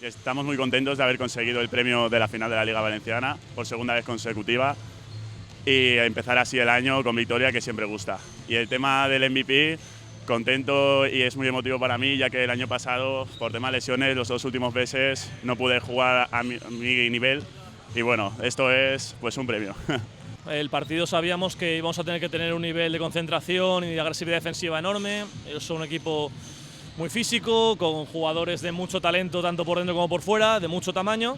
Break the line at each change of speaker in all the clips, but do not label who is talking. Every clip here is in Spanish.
Estamos muy contentos de haber conseguido el premio de la final de la Liga Valenciana por segunda vez consecutiva y empezar así el año con victoria, que siempre gusta. Y el tema del MVP, contento, y es muy emotivo para mí, ya que el año pasado, por tema de lesiones, los 2 últimos meses no pude jugar a mi nivel, y bueno, esto es pues un premio.
El partido sabíamos que íbamos a tener que tener un nivel de concentración y de agresividad defensiva enorme. Ellos son un equipo muy físico, con jugadores de mucho talento tanto por dentro como por fuera, de mucho tamaño.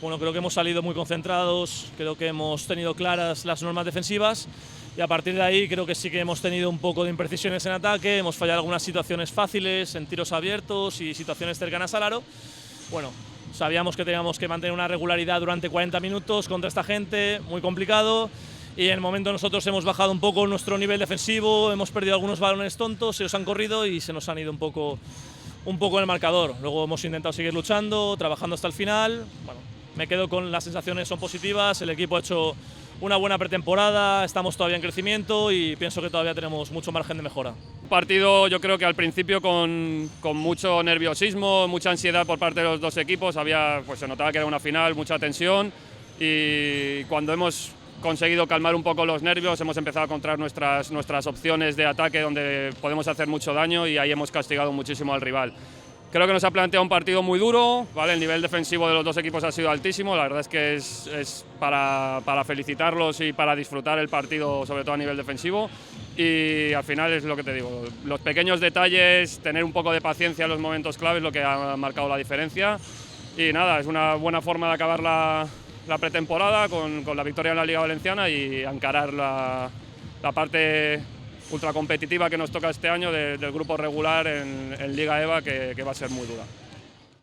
Bueno, creo que hemos salido muy concentrados, creo que hemos tenido claras las normas defensivas y a partir de ahí creo que sí que hemos tenido un poco de imprecisiones en ataque, hemos fallado algunas situaciones fáciles en tiros abiertos y situaciones cercanas al aro. Bueno, sabíamos que teníamos que mantener una regularidad durante 40 minutos contra esta gente, muy complicado. Y en el momento nosotros hemos bajado un poco nuestro nivel defensivo, hemos perdido algunos balones tontos, ellos han corrido y se nos han ido un poco en el marcador. Luego hemos intentado seguir luchando, trabajando hasta el final. Bueno, me quedo con las sensaciones, son positivas, el equipo ha hecho una buena pretemporada, estamos todavía en crecimiento y pienso que todavía tenemos mucho margen de mejora.
Un partido, yo creo que al principio con mucho nerviosismo, mucha ansiedad por parte de los dos equipos, pues se notaba que era una final, mucha tensión, y cuando hemos conseguido calmar un poco los nervios, hemos empezado a encontrar nuestras opciones de ataque donde podemos hacer mucho daño y ahí hemos castigado muchísimo al rival. Creo que nos ha planteado un partido muy duro, ¿vale? El nivel defensivo de los dos equipos ha sido altísimo, la verdad es que es para felicitarlos y para disfrutar el partido, sobre todo a nivel defensivo, y al final es lo que te digo, los pequeños detalles, tener un poco de paciencia en los momentos claves es lo que ha marcado la diferencia, y nada, es una buena forma de acabar la pretemporada con la victoria en la Liga Valenciana y encarar la parte ultracompetitiva que nos toca este año del grupo regular en Liga EVA, que va a ser muy dura.